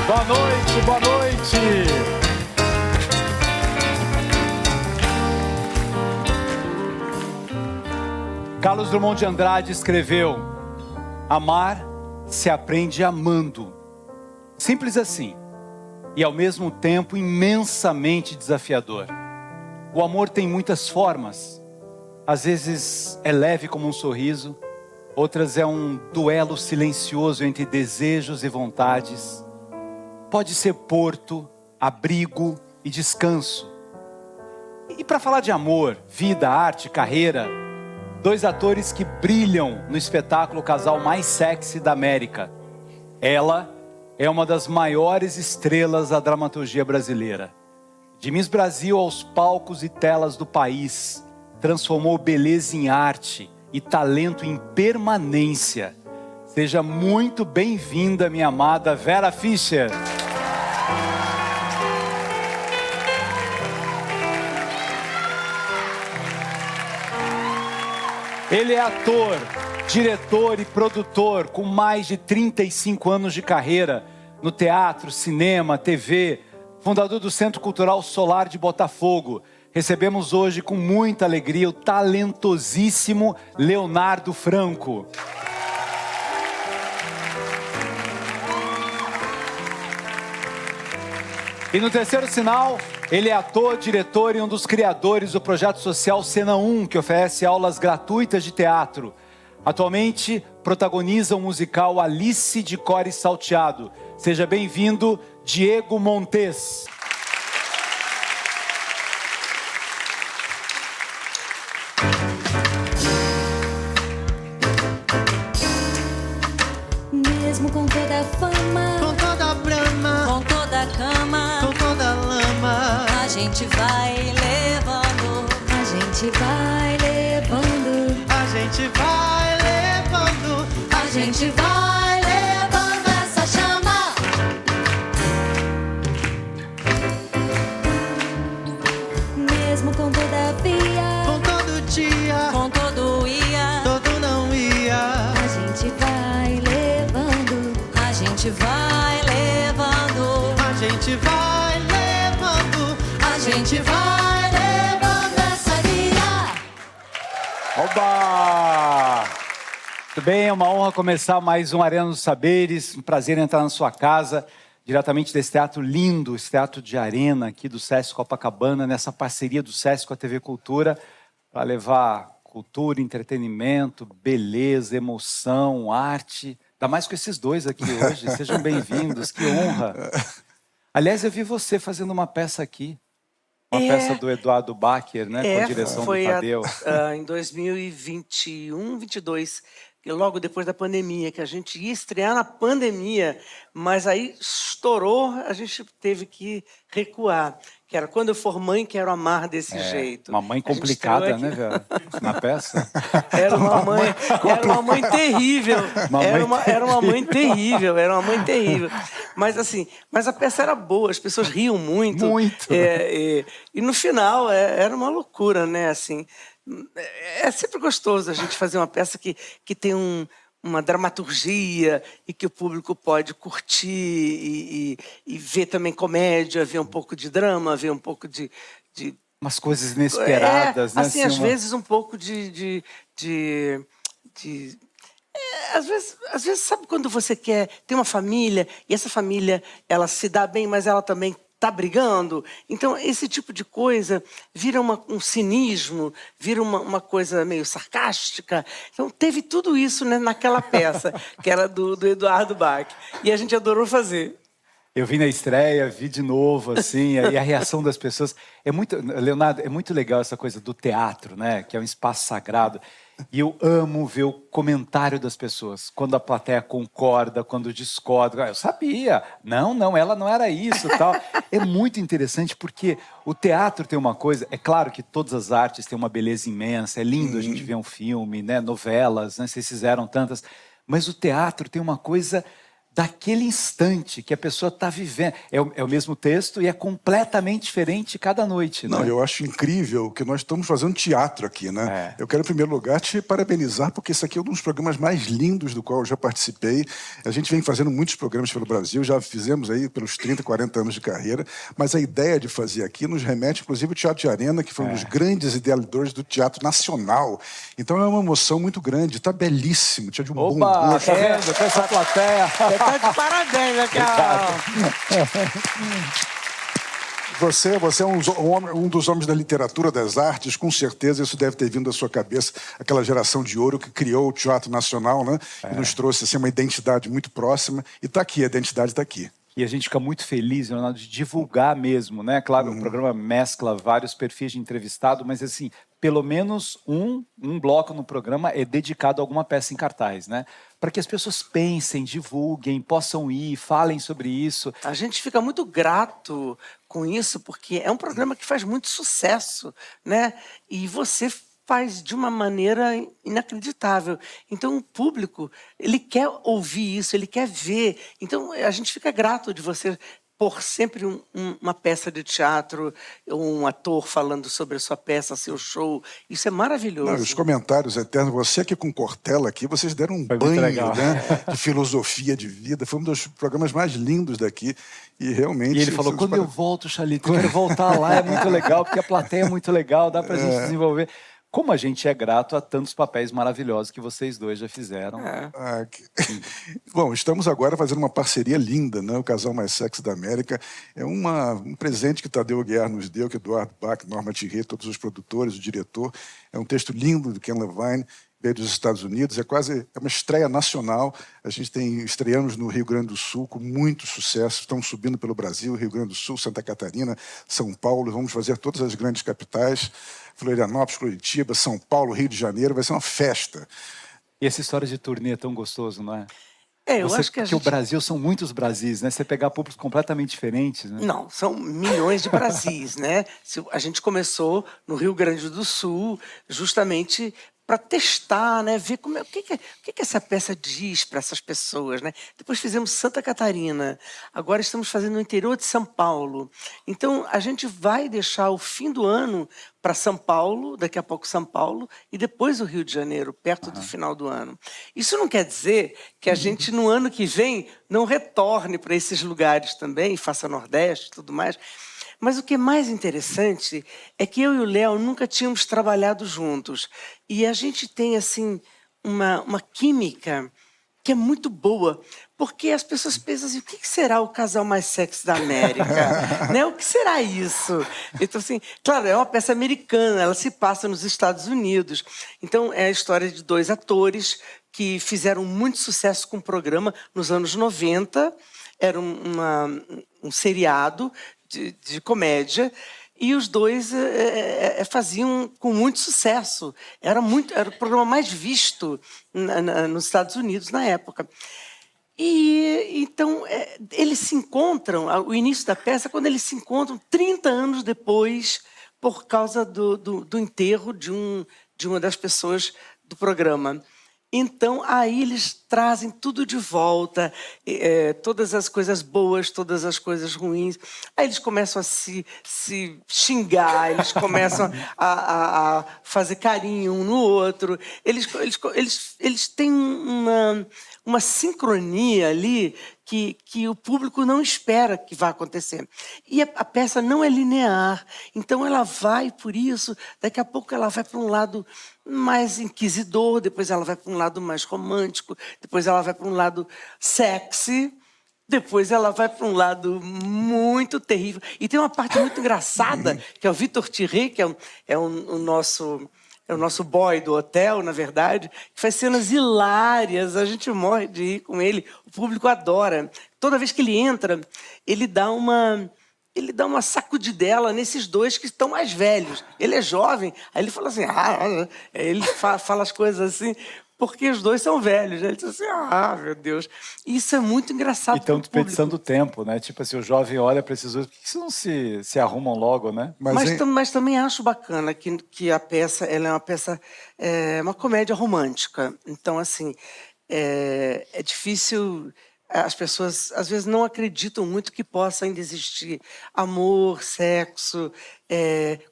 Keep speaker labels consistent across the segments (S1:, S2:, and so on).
S1: Boa noite, boa noite. Carlos Drummond de Andrade escreveu: amar se aprende amando. Simples assim. E ao mesmo tempo imensamente desafiador. O amor tem muitas formas. Às vezes é leve como um sorriso. Outras é um duelo silencioso entre desejos e vontades. Pode ser porto, abrigo e descanso. E para falar de amor, vida, arte, carreira, dois atores que brilham no espetáculo Casal Mais Sexy da América. Ela é uma das maiores estrelas da dramaturgia brasileira. De Miss Brasil aos palcos e telas do país, transformou beleza em arte e talento em permanência. Seja muito bem-vinda, minha amada Vera Fischer. Ele é ator, diretor e produtor com mais de 35 anos de carreira no teatro, cinema, TV, fundador do Centro Cultural Solar de Botafogo. Recebemos hoje com muita alegria o talentosíssimo Leonardo Franco. E no terceiro sinal, ele é ator, diretor e um dos criadores do projeto social Cena 1, que oferece aulas gratuitas de teatro. Atualmente, protagoniza o musical Alice de Cor e Salteado. Seja bem-vindo, Diego Montes.
S2: Mesmo com toda a fama,
S3: com toda a brama,
S2: com toda a cama,
S3: com toda a lama,
S2: a gente vai levando, a gente vai levando,
S3: a gente vai levando,
S2: a gente vai levando essa chama. Mesmo com todavia,
S3: com todo dia,
S2: com todo ia,
S3: todo não ia,
S2: a gente vai levando, a gente vai levando,
S3: a gente vai levando,
S2: a gente vai levando essa guia.
S1: Oba! Tudo bem? É uma honra começar mais um Arena dos Saberes. Um prazer entrar na sua casa, diretamente desse teatro lindo, esse teatro de arena aqui do Sesc Copacabana, nessa parceria do Sesc com a TV Cultura, para levar cultura, entretenimento, beleza, emoção, arte. Ainda mais com esses dois aqui hoje. Sejam bem-vindos, que honra. Aliás, eu vi você fazendo uma peça aqui. Uma peça do Eduardo Bacher, né? Com a direção do Tadeu.
S4: Em 2021, 22, logo depois da pandemia, que a gente ia estrear na pandemia, mas aí estourou, a gente teve que recuar. Que era Quando Eu For Mãe, Quero Amar Desse Jeito.
S1: Uma mãe complicada, né, Vera? Na peça?
S4: Era uma mãe terrível. Era uma mãe terrível. Mas assim, a peça era boa, as pessoas riam muito.
S1: Muito.
S4: E no final era uma loucura, né? Assim, é sempre gostoso a gente fazer uma peça que tem uma dramaturgia e que o público pode curtir e ver também comédia, ver um pouco de drama, ver um pouco de
S1: umas coisas inesperadas, né?
S4: Assim, às vezes um pouco às vezes, sabe quando você quer ter uma família e essa família, ela se dá bem, mas ela também está brigando? Então, esse tipo de coisa vira um cinismo, vira uma coisa meio sarcástica. Então, teve tudo isso, né, naquela peça, que era do Eduardo Bach. E a gente adorou fazer.
S1: Eu vi na estreia, vi de novo, assim, e a reação das pessoas. Leonardo, é muito legal essa coisa do teatro, né? Que é um espaço sagrado. E eu amo ver o comentário das pessoas. Quando a plateia concorda, quando discorda. Eu sabia. Não, ela não era isso e tal. É muito interessante porque o teatro tem uma coisa... É claro que todas as artes têm uma beleza imensa. É lindo a gente ver um filme, né? Novelas, né? Vocês fizeram tantas. Mas o teatro tem uma coisa daquele instante que a pessoa está vivendo. É o mesmo texto e é completamente diferente cada noite, né?
S5: Não, eu acho incrível que nós estamos fazendo teatro aqui, né? Eu quero, em primeiro lugar, te parabenizar, porque esse aqui é um dos programas mais lindos do qual eu já participei. A gente vem fazendo muitos programas pelo Brasil, já fizemos aí pelos 30, 40 anos de carreira, mas a ideia de fazer aqui nos remete, inclusive, ao Teatro de Arena, que foi um dos grandes idealizadores do teatro nacional. Então é uma emoção muito grande, está belíssimo, tinha de um bom
S1: Oba,
S5: gosto.
S1: tá vendo? Com essa plateia.
S4: Você tá de parabéns, né, Carol?
S5: Você é um dos homens da literatura, das artes, com certeza isso deve ter vindo da sua cabeça, aquela geração de ouro que criou o Teatro Nacional, né? E nos trouxe assim, uma identidade muito próxima. E está aqui, a identidade está aqui.
S1: E a gente fica muito feliz, Leonardo, de divulgar mesmo, né? Claro, o programa mescla vários perfis de entrevistado, mas assim, pelo menos um bloco no programa é dedicado a alguma peça em cartaz, né? Para que as pessoas pensem, divulguem, possam ir, falem sobre isso.
S4: A gente fica muito grato com isso, porque é um programa que faz muito sucesso, né? E você faz de uma maneira inacreditável. Então, o público, ele quer ouvir isso, ele quer ver. Então, a gente fica grato de você pôr sempre uma peça de teatro, um ator falando sobre a sua peça, seu show. Isso é maravilhoso.
S5: Não, os comentários eternos, você aqui com Cortella aqui, vocês deram um
S1: Foi muito
S5: banho,
S1: legal.
S5: né, de filosofia de vida. Foi um dos programas mais lindos daqui. E realmente...
S1: E ele falou, quando eu volto, Chalita, eu quero voltar lá, é muito legal, porque a plateia é muito legal, dá pra gente desenvolver. Como a gente é grato a tantos papéis maravilhosos que vocês dois já fizeram.
S5: Bom, estamos agora fazendo uma parceria linda, né? O Casal Mais Sexy da América. É um presente que Tadeu Aguiar nos deu, que Eduardo Bach, Norma Thierry, todos os produtores, o diretor. É um texto lindo do Ken Levine, veio dos Estados Unidos. É uma estreia nacional. A gente estreamos no Rio Grande do Sul com muito sucesso. Estamos subindo pelo Brasil, Rio Grande do Sul, Santa Catarina, São Paulo. Vamos fazer todas as grandes capitais. Florianópolis, Curitiba, São Paulo, Rio de Janeiro. Vai ser uma festa.
S1: E essa história de turnê é tão gostoso, não é?
S4: Eu acho que
S1: porque o Brasil são muitos Brasis, né? Você pegar públicos completamente diferentes, né?
S4: Não, são milhões de Brasis, né? A gente começou no Rio Grande do Sul, justamente para testar, né? Ver o que essa peça diz para essas pessoas, né? Depois fizemos Santa Catarina, agora estamos fazendo no interior de São Paulo. Então, a gente vai deixar o fim do ano para São Paulo, daqui a pouco São Paulo, e depois o Rio de Janeiro, perto do final do ano. Isso não quer dizer que a gente, no ano que vem, não retorne para esses lugares também, faça Nordeste e tudo mais. Mas o que é mais interessante é que eu e o Léo nunca tínhamos trabalhado juntos. E a gente tem, assim, uma química que é muito boa. Porque as pessoas pensam assim, o que será o Casal Mais Sexy da América? Né? O que será isso? Então, assim, claro, é uma peça americana, ela se passa nos Estados Unidos. Então, é a história de dois atores que fizeram muito sucesso com o programa nos anos 90. Era um seriado de comédia, e os dois faziam com muito sucesso. Era o programa mais visto nos Estados Unidos na época. E então eles se encontram, o início da peça, quando eles se encontram 30 anos depois, por causa do enterro de uma das pessoas do programa. Então, aí eles trazem tudo de volta, todas as coisas boas, todas as coisas ruins. Aí eles começam a se xingar, eles começam a fazer carinho um no outro. Eles têm uma sincronia ali que o público não espera que vá acontecer. E a peça não é linear, então ela vai por isso, daqui a pouco ela vai para um lado mais inquisidor, depois ela vai para um lado mais romântico, depois ela vai para um lado sexy, depois ela vai para um lado muito terrível. E tem uma parte muito engraçada, que é o Vitor Thierry, que é o nosso boy do hotel, na verdade, que faz cenas hilárias, a gente morre de rir com ele, o público adora. Toda vez que ele entra, ele dá uma sacudidela nesses dois que estão mais velhos. Ele é jovem, aí ele fala assim, ele fala as coisas assim, porque os dois são velhos, né? Ele diz assim, meu Deus. Isso é muito engraçado.
S1: E estão desperdiçando tempo, né? Tipo assim, o jovem olha para esses dois, por que não se arrumam logo, né?
S4: Mas também acho bacana que a peça, ela é uma peça, uma comédia romântica. Então, assim, é difícil as pessoas às vezes não acreditam muito que possa ainda existir amor, sexo,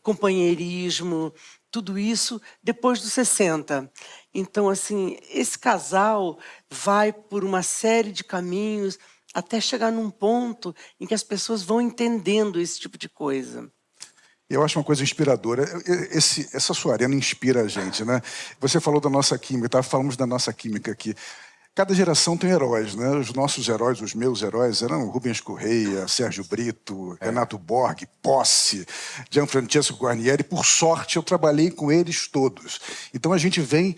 S4: companheirismo, tudo isso depois dos 60. Então, assim, esse casal vai por uma série de caminhos até chegar num ponto em que as pessoas vão entendendo esse tipo de coisa.
S5: Eu acho uma coisa inspiradora. Essa sua arena inspira a gente, né? Você falou da nossa química, tá? Falamos da nossa química aqui. Cada geração tem heróis, né? Os nossos heróis, os meus heróis, eram Rubens Correia, Sérgio Brito, Renato Borg, Posse, Gianfrancesco Guarnieri. Por sorte, eu trabalhei com eles todos. Então a gente vem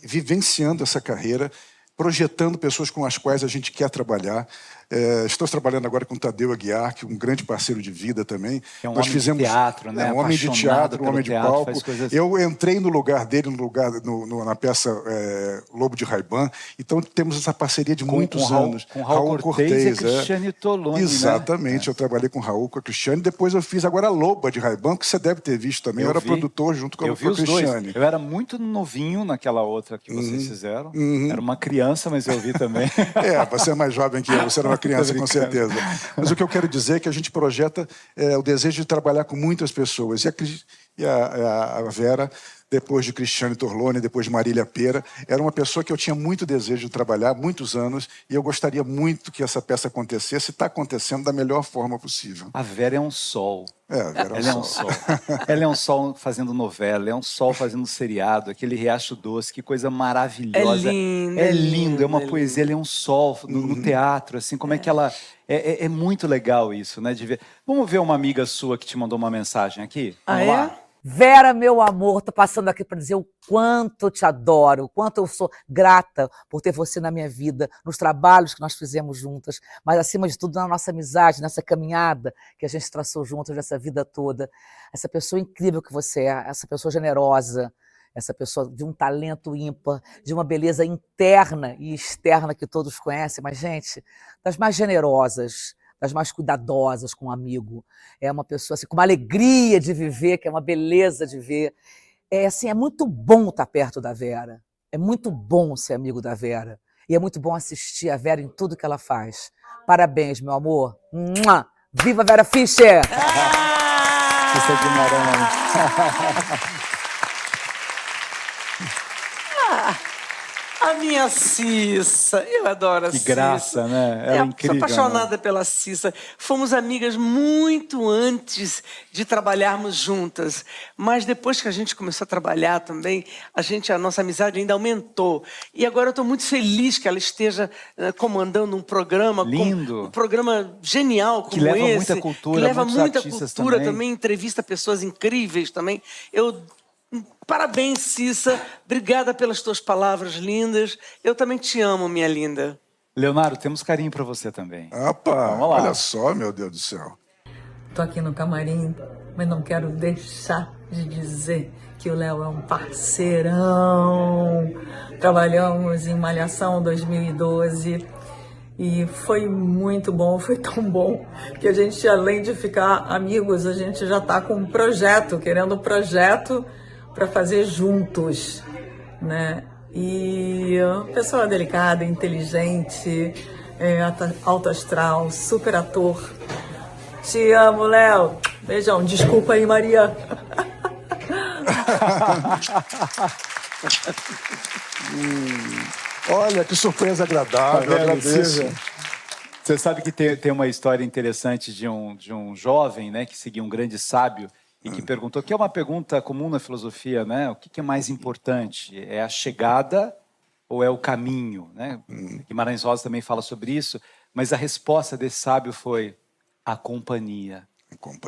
S5: vivenciando essa carreira, projetando pessoas com as quais a gente quer trabalhar. Estou trabalhando agora com o Tadeu Aguiar, que é um grande parceiro de vida também.
S1: É um homem de teatro, né?
S5: Um homem de teatro, um homem de
S1: teatro,
S5: palco.
S1: coisas...
S5: Eu entrei no lugar dele, na peça Lobo de Ray-Ban. Então temos essa parceria de muitos anos.
S1: Com Raul Cortez e a Cristiane Toloni,
S5: exatamente,
S1: né?
S5: Eu trabalhei com o Raul, com a Cristiane. Depois eu fiz agora a Loba de Ray-Ban, que você deve ter visto também. Eu era produtor junto com a Cristiane.
S1: Eu era muito novinho naquela outra que vocês fizeram. Era uma criança, mas eu vi também.
S5: Você é mais jovem que eu, você era uma criança, com certeza. Mas o que eu quero dizer é que a gente projeta o desejo de trabalhar com muitas pessoas. E a Vera, depois de Cristiane Torloni, depois de Marília Pera, era uma pessoa que eu tinha muito desejo de trabalhar, muitos anos, e eu gostaria muito que essa peça acontecesse, e está acontecendo da melhor forma possível.
S1: A Vera é um sol.
S5: A Vera
S1: Ela é um sol. Ela é um sol fazendo novela, é um sol fazendo seriado, aquele Riacho Doce, que coisa maravilhosa.
S4: É
S1: lindo, é uma poesia, ela é um sol no teatro, assim, como é que ela... É muito legal isso, né, de ver. Vamos ver uma amiga sua que te mandou uma mensagem aqui? Vamos lá?
S6: Vera, meu amor, tô passando aqui para dizer o quanto eu te adoro, o quanto eu sou grata por ter você na minha vida, nos trabalhos que nós fizemos juntas, mas acima de tudo na nossa amizade, nessa caminhada que a gente traçou juntas nessa vida toda. Essa pessoa incrível que você é, essa pessoa generosa, essa pessoa de um talento ímpar, de uma beleza interna e externa que todos conhecem, mas, gente, das mais generosas, das mais cuidadosas com o amigo. É uma pessoa assim, com uma alegria de viver, que é uma beleza de ver. É muito bom estar perto da Vera. É muito bom ser amigo da Vera. E é muito bom assistir a Vera em tudo que ela faz. Parabéns, meu amor. Mua! Viva Vera Fischer!
S1: Cissa Guimarães.
S4: A minha Cissa, eu adoro a Cissa.
S1: Que graça, né? Ela é incrível.
S4: Sou apaixonada pela Cissa. Fomos amigas muito antes de trabalharmos juntas. Mas depois que a gente começou a trabalhar também, a nossa amizade ainda aumentou. E agora eu estou muito feliz que ela esteja comandando um programa.
S1: Lindo.
S4: Um programa genial como
S1: que leva
S4: esse.
S1: Muita cultura,
S4: que leva muita
S1: artistas
S4: cultura também, entrevista pessoas incríveis também. Parabéns, Cissa. Obrigada pelas tuas palavras lindas. Eu também te amo, minha linda.
S1: Leonardo, temos carinho para você também.
S5: Vamos lá. Olha só, meu Deus do céu.
S7: Tô aqui no camarim, mas não quero deixar de dizer que o Léo é um parceirão. Trabalhamos em Malhação 2012 e foi muito bom, foi tão bom que a gente, além de ficar amigos, a gente já tá com um projeto, querendo um projeto para fazer juntos, né? E pessoa delicada, inteligente, alto astral, super ator. Te amo, Léo. Beijão. Desculpa aí, Maria.
S5: Olha, que surpresa agradável.
S1: Tá
S5: Agradeço.
S1: Você sabe que tem uma história interessante de um jovem, né, que seguia um grande sábio e que perguntou, que é uma pergunta comum na filosofia, né? O que é mais importante? É a chegada ou é o caminho, né? Guimarães Rosa também fala sobre isso, mas a resposta desse sábio foi a companhia.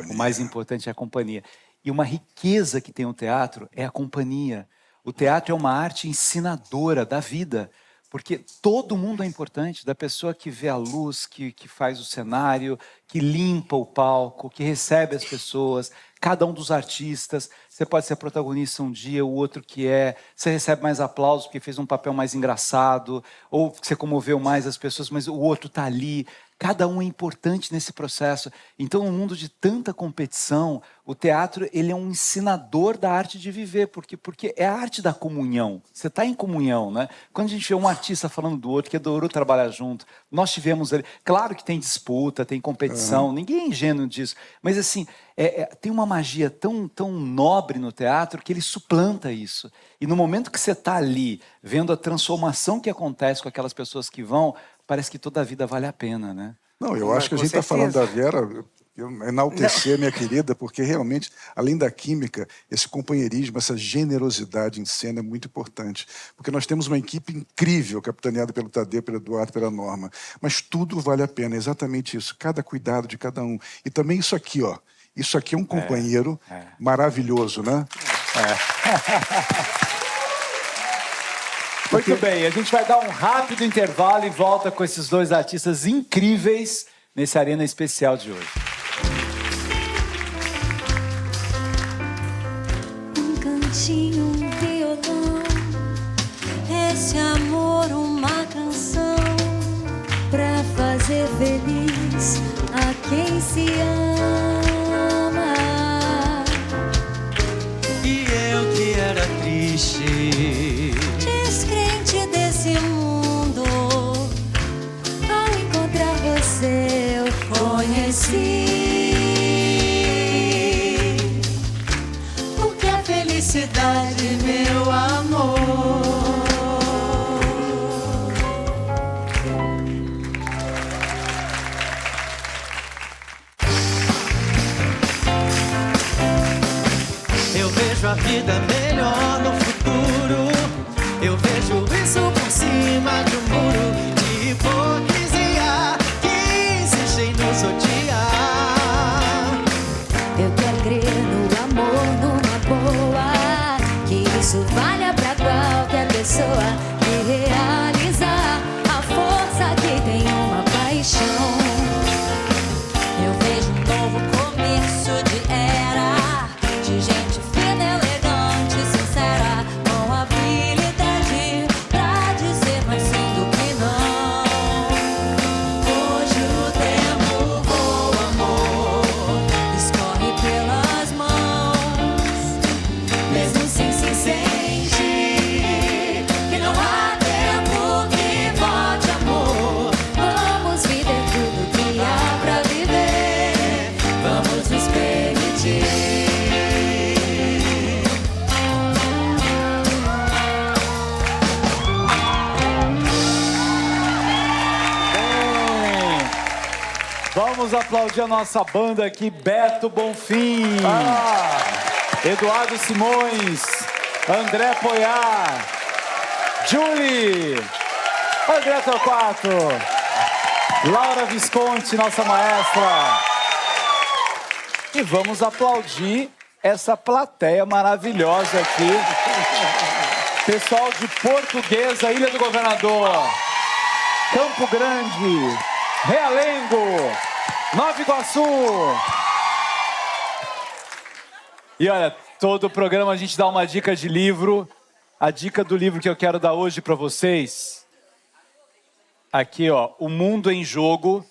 S1: O mais importante é a companhia. E uma riqueza que tem o teatro é a companhia. O teatro é uma arte ensinadora da vida, porque todo mundo é importante, da pessoa que vê a luz, que faz o cenário, que limpa o palco, que recebe as pessoas, cada um dos artistas. Você pode ser protagonista um dia, o outro que é. Você recebe mais aplausos porque fez um papel mais engraçado, ou você comoveu mais as pessoas, mas o outro está ali. Cada um é importante nesse processo. Então, num mundo de tanta competição, o teatro ele é um ensinador da arte de viver, porque é a arte da comunhão. Você está em comunhão, né? Quando a gente vê um artista falando do outro, que adorou trabalhar junto, nós tivemos ali... Claro que tem disputa, tem competição, ninguém é ingênuo disso. Mas, assim, tem uma magia tão nobre no teatro que ele suplanta isso. E no momento que você está ali, vendo a transformação que acontece com aquelas pessoas que vão... Parece que toda a vida vale a pena, né?
S5: Não, eu acho que a gente está falando da Vera, eu enaltecer minha querida, porque realmente, além da química, esse companheirismo, essa generosidade em cena é muito importante. Porque nós temos uma equipe incrível, capitaneada pelo Tadeu, pelo Eduardo, pela Norma. Mas tudo vale a pena, é exatamente isso. Cada cuidado de cada um. E também isso aqui, ó. Isso aqui é um companheiro maravilhoso, né?
S1: Muito bem, a gente vai dar um rápido intervalo e volta com esses dois artistas incríveis nesse Arena Especial de hoje.
S2: Um cantinho, um violão, esse amor, uma canção, pra fazer feliz a quem se ama.
S3: E eu que era triste,
S2: Descrente desse mundo, ao encontrar você eu conheci
S3: o que é felicidade, meu amor. Eu vejo a vida melhor no futuro. Eu vejo isso por cima de um muro de hipocrisia que insiste em nos odiar.
S2: Eu quero crer no amor, numa boa, que isso valha pra qualquer pessoa e realizar a força que tem uma paixão. Eu vejo um novo começo de era, de gente fina, elegante, sincera, com habilidade pra dizer mais sim do que não. Hoje o tempo voa, amor, escorre pelas mãos, mesmo assim se sente que não há tempo que volte, amor. Vamos viver tudo que há pra viver, vamos nos permitir.
S1: Vamos aplaudir a nossa banda aqui, Beto Bonfim, Eduardo Simões, André Poiar, Julie, André Torquato, Laura Visconti, nossa maestra. E vamos aplaudir essa plateia maravilhosa aqui. Pessoal de Portuguesa, Ilha do Governador, Campo Grande, Realengo, Nova Iguaçu. E olha, todo o programa a gente dá uma dica de livro. A dica do livro que eu quero dar hoje para vocês, aqui ó, O Mundo em Jogo,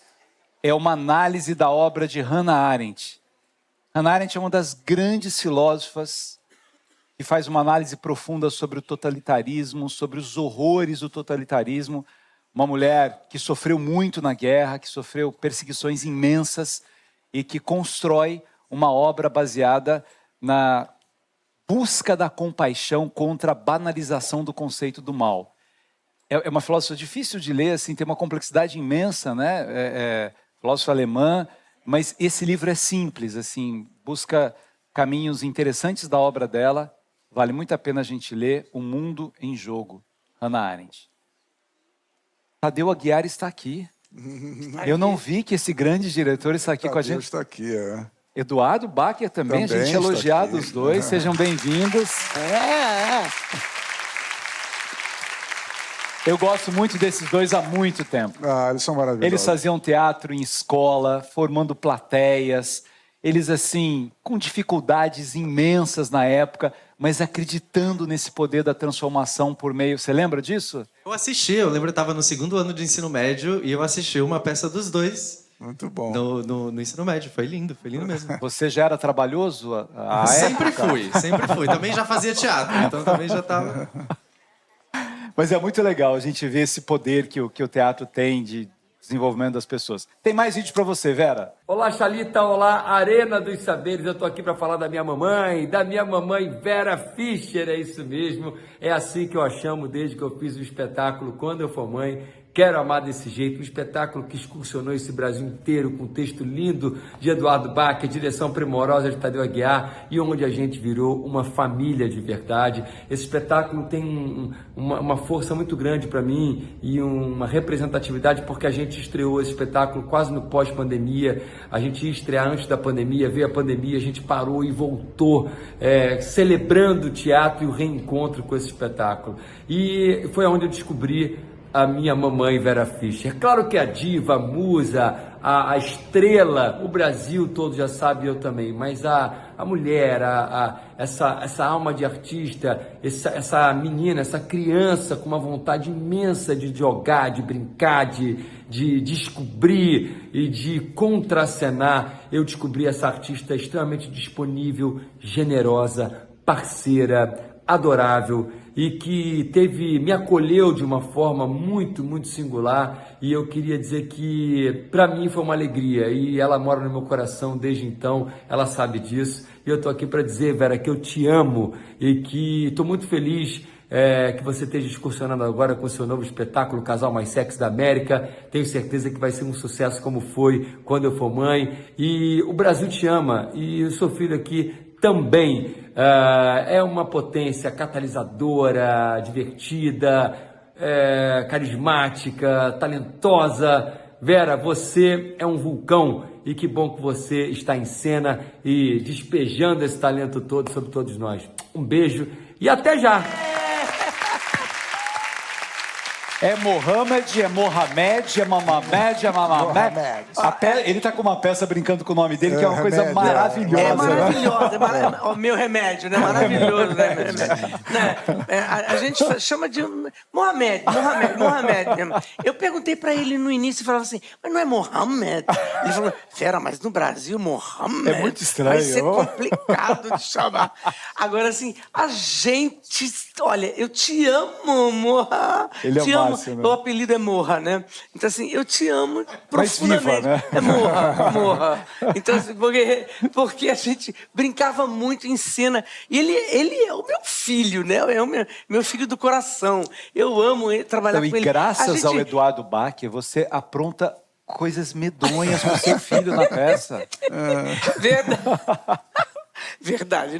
S1: é uma análise da obra de Hannah Arendt. Hannah Arendt é uma das grandes filósofas que faz uma análise profunda sobre o totalitarismo, sobre os horrores do totalitarismo. Uma mulher que sofreu muito na guerra, que sofreu perseguições imensas e que constrói uma obra baseada na busca da compaixão contra a banalização do conceito do mal. É uma filósofa difícil de ler, assim, tem uma complexidade imensa, né? Filósofa alemã, mas esse livro é simples, assim, busca caminhos interessantes da obra dela. Vale muito a pena a gente ler O Mundo em Jogo, Hannah Arendt. Tadeu Aguiar está aqui. Eu não vi que esse grande diretor está aqui com a gente.
S5: Está aqui,
S1: Eduardo Bacher também, a gente
S5: está
S1: elogiado
S5: aqui.
S1: os dois, sejam bem-vindos. Eu gosto muito desses dois há muito tempo.
S5: Eles são maravilhosos.
S1: Eles faziam teatro em escola, formando plateias. Eles, assim, com dificuldades imensas na época, mas acreditando nesse poder da transformação por meio... Você lembra disso?
S3: Eu assisti, eu lembro que eu estava no 2º ano de ensino médio e eu assisti uma peça dos dois
S5: Muito bom.
S3: no ensino médio. Foi lindo mesmo.
S1: Você já era trabalhoso à
S3: Sempre
S1: época?
S3: fui. Também já fazia teatro, então também já estava...
S1: Mas é muito legal a gente ver esse poder que o teatro tem de desenvolvimento das pessoas. Tem mais vídeo para você, Vera?
S8: Olá, Xalita, olá, Arena dos Saberes. Eu tô aqui para falar da minha mamãe Vera Fischer, é isso mesmo. É assim que eu a chamo desde que eu fiz o espetáculo Quando Eu For Mãe. Quero Amar Desse Jeito, um espetáculo que excursionou esse Brasil inteiro com um texto lindo de Eduardo Bach, direção primorosa de Tadeu Aguiar, e onde a gente virou uma família de verdade. Esse espetáculo tem uma força muito grande para mim e uma representatividade, porque a gente estreou esse espetáculo quase no pós-pandemia. A gente ia estrear antes da pandemia, veio a pandemia, a gente parou e voltou, celebrando o teatro e o reencontro com esse espetáculo. E foi onde eu descobri a minha mamãe Vera Fischer. Claro que a diva, a musa, a estrela, o Brasil todo já sabe, eu também, mas a mulher, essa alma de artista, essa menina, essa criança com uma vontade imensa de jogar, de brincar, de descobrir e de contracenar, eu descobri essa artista extremamente disponível, generosa, parceira, adorável, e que me acolheu de uma forma muito, muito singular, e eu queria dizer que para mim foi uma alegria, e ela mora no meu coração desde então, ela sabe disso, e eu estou aqui para dizer, Vera, que eu te amo, e que estou muito feliz que você esteja excursionando agora com o seu novo espetáculo, Casal Mais Sexy da América. Tenho certeza que vai ser um sucesso como foi Quando Eu For Mãe, e o Brasil te ama, e o seu filho aqui também é uma potência catalisadora, divertida, carismática, talentosa. Vera, você é um vulcão e que bom que você está em cena e despejando esse talento todo sobre todos nós. Um beijo e até já!
S1: É Mohamed, é Mamamed, Ele tá com uma peça brincando com o nome dele, que é uma coisa maravilhosa.
S4: É maravilhosa, o meu remédio, né? Maravilhoso, né? A gente chama de Mohamed. Eu perguntei pra ele no início e falava assim, mas não é Mohamed? Ele falou, Vera, mas no Brasil, Mohamed
S1: é muito estranho.
S4: Vai ser complicado de chamar. Agora, assim, a gente... Olha, eu te amo, Morra.
S1: Ele é
S4: te amo.
S1: máximo.
S4: O apelido é Morra, né? Então, assim, eu te amo profundamente.
S1: Mais viva, né?
S4: É Morra. Então, assim, porque a gente brincava muito em cena. E ele é o meu filho, né? É o meu filho do coração. Eu amo trabalhar com ele.
S1: E graças ao Eduardo Bach, você apronta coisas medonhas com seu filho na peça.
S4: Verdade. Verdade.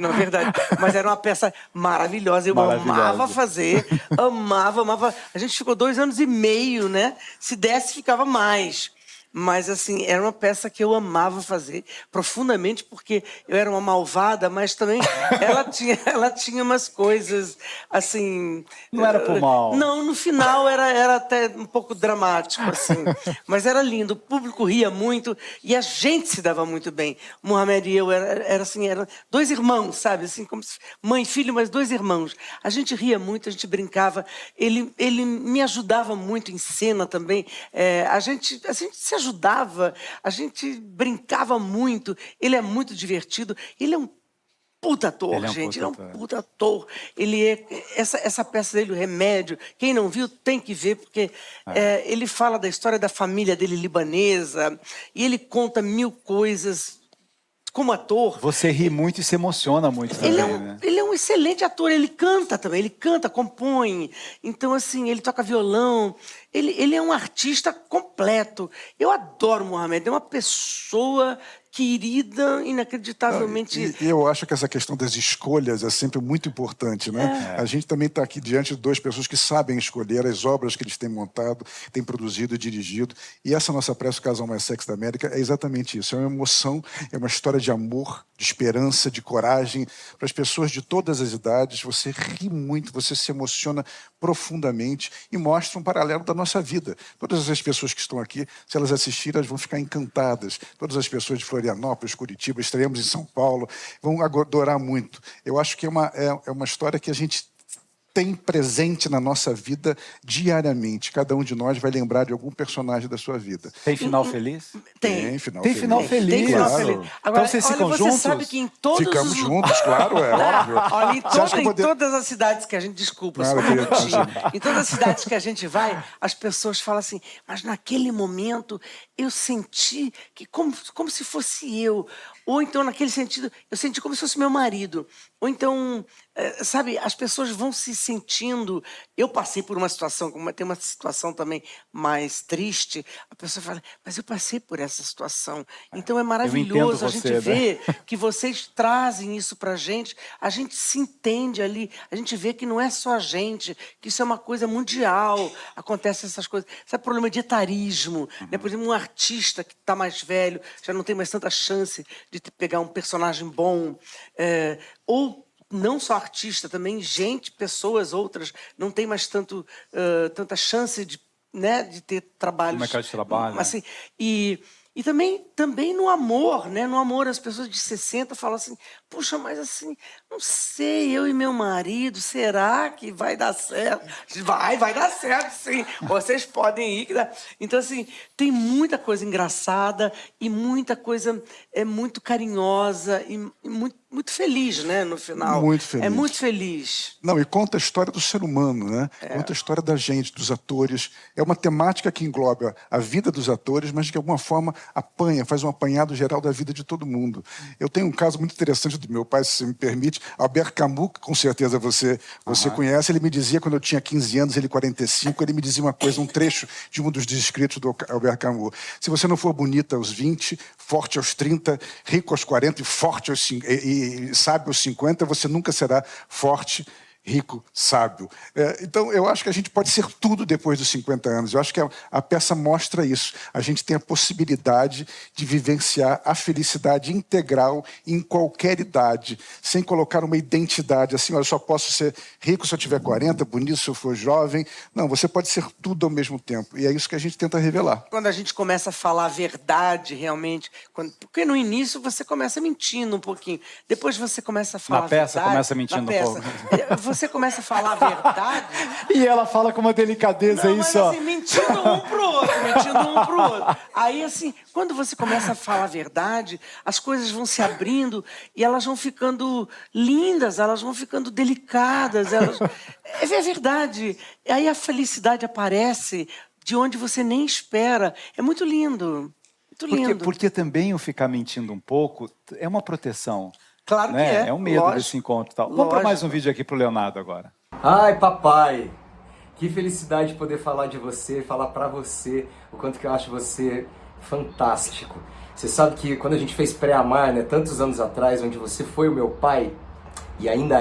S4: Mas era uma peça maravilhosa. Eu amava fazer, amava. A gente ficou 2 anos e meio, né? Se desse, ficava mais. Mas, assim, era uma peça que eu amava fazer profundamente, porque eu era uma malvada, mas também ela tinha umas coisas, assim...
S1: Não era por mal.
S4: Não, no final era até um pouco dramático, assim. Mas era lindo, o público ria muito e a gente se dava muito bem. O Mohamed e eu eram 2 irmãos, sabe? Assim, como mãe e filho, mas 2 irmãos. A gente ria muito, a gente brincava. Ele me ajudava muito em cena também. A gente se ajudava, a gente brincava muito. Ele é muito divertido. Ele é um puta ator, gente. Ele é um puta ator. Ele é... Essa peça dele, O Remédio, quem não viu tem que ver, porque ele fala da história da família dele libanesa e ele conta 1000 coisas como ator.
S1: Você ri muito e se emociona muito também, né?
S4: Ele é um excelente ator, ele canta também, ele canta, compõe. Então, assim, ele toca violão. Ele é um artista completo. Eu adoro o Mohamed, é uma pessoa querida, inacreditavelmente...
S5: E eu acho que essa questão das escolhas é sempre muito importante, né? A gente também está aqui diante de 2 pessoas que sabem escolher as obras que eles têm montado, têm produzido e dirigido. E essa nossa peça, O Casal Mais Sexy da América, é exatamente isso. É uma emoção, é uma história de amor, de esperança, de coragem, para as pessoas de todas as idades. Você ri muito, você se emociona profundamente e mostra um paralelo da nossa vida. Todas as pessoas que estão aqui, se elas assistirem, elas vão ficar encantadas. Todas as pessoas de Florianópolis, Curitiba, estreamos em São Paulo, vão adorar muito. Eu acho que é uma história que a gente tem presente na nossa vida diariamente. Cada um de nós vai lembrar de algum personagem da sua vida.
S1: Tem final feliz?
S5: Tem final
S1: Tem
S5: feliz.
S1: final feliz.
S4: Tem final
S5: claro.
S4: feliz. Agora,
S1: Então vocês
S4: olha,
S1: ficam
S4: você
S1: juntos?
S4: sabe que em todos
S5: Ficamos
S4: os...
S5: juntos, claro, é óbvio.
S4: Olha,
S5: Você acha que eu poder-
S4: em todas as cidades que a gente... Desculpa, só
S5: Nada,
S4: um
S5: querido,
S4: minutinho.
S5: imagina.
S4: Em todas as cidades que a gente vai, as pessoas falam assim, mas naquele momento eu senti que como se fosse eu. Ou então, naquele sentido, eu senti como se fosse meu marido. Ou então, sabe, as pessoas vão se sentindo... Eu passei por uma situação, como tem uma situação também mais triste, a pessoa fala, mas eu passei por essa situação. Então é maravilhoso a gente
S1: você, né?
S4: ver que vocês trazem isso pra gente se entende ali, a gente vê que não é só a gente, que isso é uma coisa mundial, acontecem essas coisas. Sabe, problema de etarismo, né? Por exemplo, um artista que está mais velho, já não tem mais tanta chance de pegar um personagem bom, ou não só artista, também gente, pessoas outras, não tem mais tanta chance de, né, de ter trabalhos.
S1: No mercado de trabalho,
S4: Assim, e também no amor, né? No amor, as pessoas de 60 falam assim, puxa, mas assim, não sei, eu e meu marido, será que vai dar certo? Vai dar certo, sim. Vocês podem ir. Que dá. Então, assim, tem muita coisa engraçada e muita coisa muito carinhosa e muito feliz, né, no final.
S5: Muito feliz.
S4: É muito feliz.
S5: Não, e conta a história do ser humano, né? Conta a história da gente, dos atores. É uma temática que engloba a vida dos atores, mas de alguma forma faz um apanhado geral da vida de todo mundo. Eu tenho um caso muito interessante do meu pai, se você me permite, Albert Camus, que com certeza você conhece, ele me dizia, quando eu tinha 15 anos, ele 45, ele me dizia uma coisa, um trecho de um dos escritos do Albert Camus. Se você não for bonita aos 20, forte aos 30, rico aos 40 e forte e sábio aos 50, você nunca será forte, rico, sábio. Então, eu acho que a gente pode ser tudo depois dos 50 anos. Eu acho que a peça mostra isso. A gente tem a possibilidade de vivenciar a felicidade integral em qualquer idade, sem colocar uma identidade assim, eu só posso ser rico se eu tiver 40, bonito se eu for jovem. Não, você pode ser tudo ao mesmo tempo. E é isso que a gente tenta revelar.
S4: Quando a gente começa a falar a verdade, realmente, porque no início você começa mentindo um pouquinho, depois você começa a falar
S1: Na peça
S4: a verdade.
S1: começa mentindo um pouco.
S4: Você começa a falar a verdade.
S1: E ela fala com uma delicadeza
S4: Não,
S1: isso,
S4: mas
S1: ó.
S4: assim, mentindo um pro outro. Aí, assim, quando você começa a falar a verdade, as coisas vão se abrindo e elas vão ficando lindas, elas vão ficando delicadas. É verdade. Aí a felicidade aparece de onde você nem espera. É muito lindo. Muito lindo.
S1: Porque também o ficar mentindo um pouco é uma proteção.
S4: Claro
S1: né?
S4: que é.
S1: É um medo
S4: Lógico.
S1: desse encontro e tal. Vamos para mais um vídeo aqui pro Leonardo agora.
S9: Ai, papai, que felicidade poder falar de você, falar pra você o quanto que eu acho você fantástico. Você sabe que quando a gente fez Pré-Amar, né, tantos anos atrás, onde você foi o meu pai, e ainda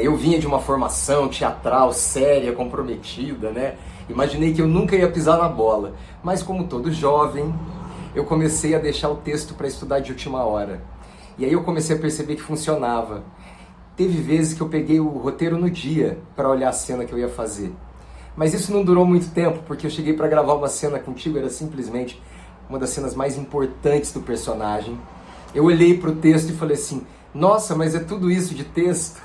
S9: eu vinha de uma formação teatral, séria, comprometida, né? Imaginei que eu nunca ia pisar na bola. Mas como todo jovem, eu comecei a deixar o texto para estudar de última hora. E aí eu comecei a perceber que funcionava. Teve vezes que eu peguei o roteiro no dia para olhar a cena que eu ia fazer. Mas isso não durou muito tempo, porque eu cheguei para gravar uma cena contigo, era simplesmente uma das cenas mais importantes do personagem. Eu olhei pro texto e falei assim, nossa, mas é tudo isso de texto?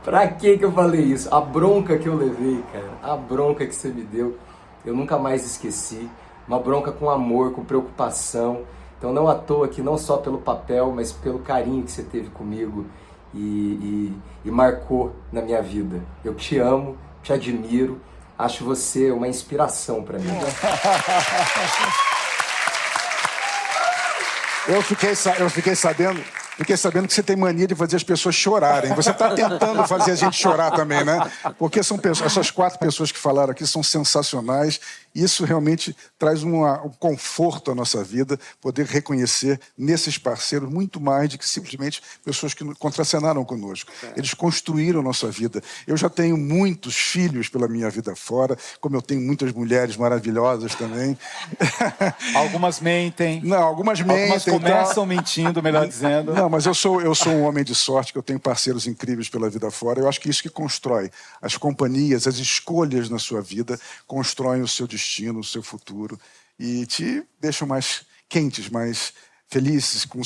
S9: Pra que eu falei isso? A bronca que eu levei, cara, a bronca que você me deu, eu nunca mais esqueci. Uma bronca com amor, com preocupação. Então não à toa que não só pelo papel, mas pelo carinho que você teve comigo e marcou na minha vida. Eu te amo, te admiro, acho você uma inspiração para mim.
S5: Eu fiquei sabendo que você tem mania de fazer as pessoas chorarem. Você está tentando fazer a gente chorar também, né? Porque essas 4 pessoas que falaram aqui são sensacionais. Isso realmente traz um conforto à nossa vida, poder reconhecer nesses parceiros muito mais do que simplesmente pessoas que contracenaram conosco. Eles construíram a nossa vida. Eu já tenho muitos filhos pela minha vida fora, como eu tenho muitas mulheres maravilhosas também.
S1: Algumas mentem.
S5: Não, algumas mentem.
S1: Algumas começam mentindo, melhor dizendo.
S5: Não, mas eu sou um homem de sorte, que eu tenho parceiros incríveis pela vida fora. Eu acho que isso que constrói. As companhias, as escolhas na sua vida constroem o seu destino, o seu futuro e te deixam mais quentes, mais felizes com o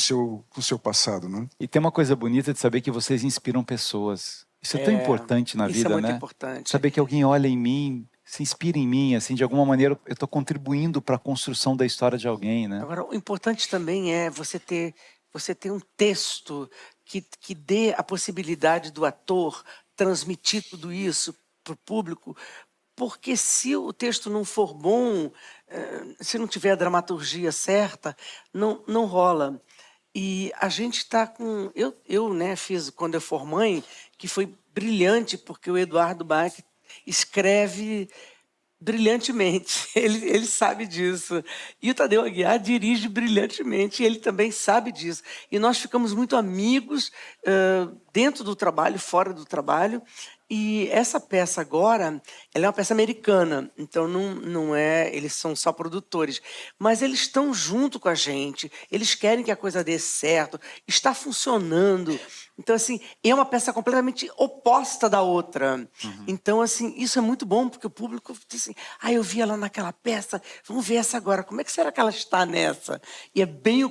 S5: seu passado, né?
S1: E tem uma coisa bonita de saber que vocês inspiram pessoas. Isso é tão importante na vida,
S4: isso é muito
S1: né?
S4: importante.
S1: Saber que alguém olha em mim, se inspira em mim, assim, de alguma maneira eu estou contribuindo para a construção da história de alguém, né?
S4: Agora, o importante também é você ter um texto que dê a possibilidade do ator transmitir tudo isso para o público, porque se o texto não for bom, se não tiver a dramaturgia certa, não rola. E a gente está com... Eu fiz Quando Eu For Mãe, que foi brilhante, porque o Eduardo Bach escreve brilhantemente, ele sabe disso. E o Tadeu Aguiar dirige brilhantemente, e ele também sabe disso. E nós ficamos muito amigos dentro do trabalho, fora do trabalho. E essa peça agora, ela é uma peça americana, então não é, eles são só produtores, mas eles estão junto com a gente, eles querem que a coisa dê certo, está funcionando. Então, assim, é uma peça completamente oposta da outra. Então, assim, isso é muito bom, porque o público diz assim, eu vi ela naquela peça, vamos ver essa agora, como é que será que ela está nessa? E é bem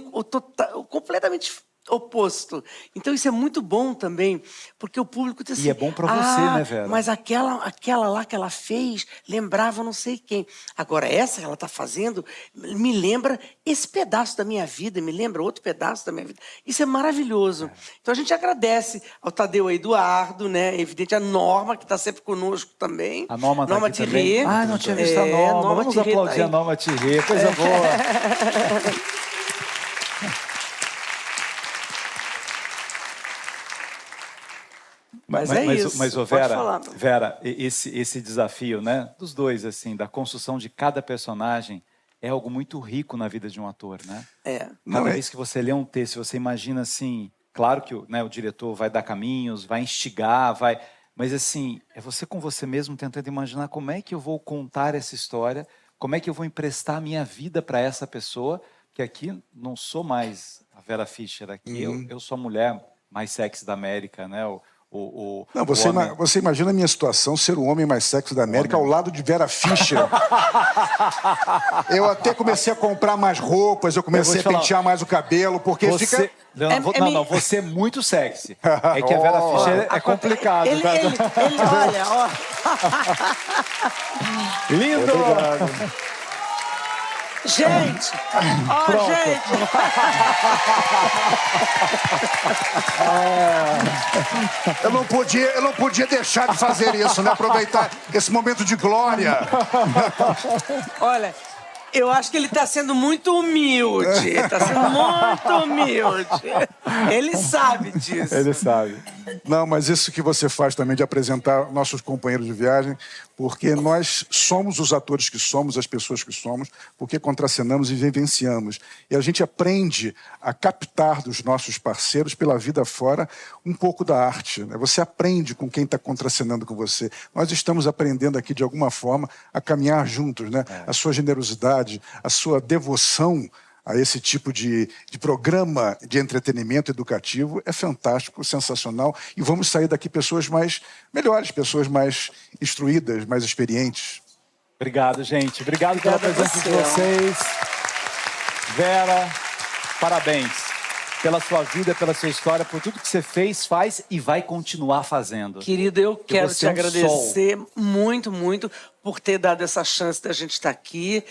S4: completamente oposto. Então isso é muito bom também, porque o público diz assim,
S1: E é bom para você, né, Vera?
S4: Mas aquela lá que ela fez lembrava não sei quem. Agora essa que ela está fazendo me lembra esse pedaço da minha vida, me lembra outro pedaço da minha vida. Isso é maravilhoso. Então a gente agradece ao Tadeu Eduardo, né? Evidente a Norma, que está sempre conosco também.
S1: A Norma está aqui também.
S4: Thierry.
S1: Não tinha visto a Norma. Vamos
S4: Thierry
S1: aplaudir a Norma Thierry, coisa boa.
S4: Mas é isso.
S1: Mas
S4: Pode
S1: Vera,
S4: falar.
S1: Vera, esse desafio, né, dos dois, assim, da construção de cada personagem, é algo muito rico na vida de um ator, né? Cada vez que você lê um texto, você imagina assim, claro que o diretor vai dar caminhos, vai instigar, mas assim, é você com você mesmo tentando imaginar como é que eu vou contar essa história, como é que eu vou emprestar a minha vida para essa pessoa, que aqui não sou mais a Vera Fischer, aqui eu sou a mulher mais sexy da América, né?
S5: Não, você imagina a minha situação, ser o homem mais sexy da América ao lado de Vera Fischer. Eu até comecei a comprar mais roupas, eu comecei a pentear mais o cabelo, porque fica...
S1: Não, você é muito sexy. É que a Vera Fischer é complicado.
S4: Ele olha, ó.
S1: Lindo!
S5: Obrigado.
S4: Gente! Gente!
S5: Eu não podia deixar de fazer isso, né? Aproveitar esse momento de glória.
S4: Olha, eu acho que ele está sendo muito humilde. Está sendo muito humilde. Ele sabe disso.
S1: Ele sabe.
S5: Não, mas isso que você faz também de apresentar nossos companheiros de viagem, porque nós somos os atores que somos, as pessoas que somos, porque contracenamos e vivenciamos. E a gente aprende a captar dos nossos parceiros pela vida fora um pouco da arte, né? Você aprende com quem está contracenando com você. Nós estamos aprendendo aqui, de alguma forma, a caminhar juntos, né? A sua generosidade, a sua devoção a esse tipo de programa de entretenimento educativo é fantástico, sensacional. E vamos sair daqui pessoas melhores, pessoas mais instruídas, mais experientes.
S1: Obrigado, gente. Obrigado pela presença de vocês. Vera, parabéns pela sua vida, pela sua história, por tudo que você fez, faz e vai continuar fazendo.
S4: Querido, eu quero te
S1: você é um
S4: agradecer muito, muito por ter dado essa chance da gente estar aqui,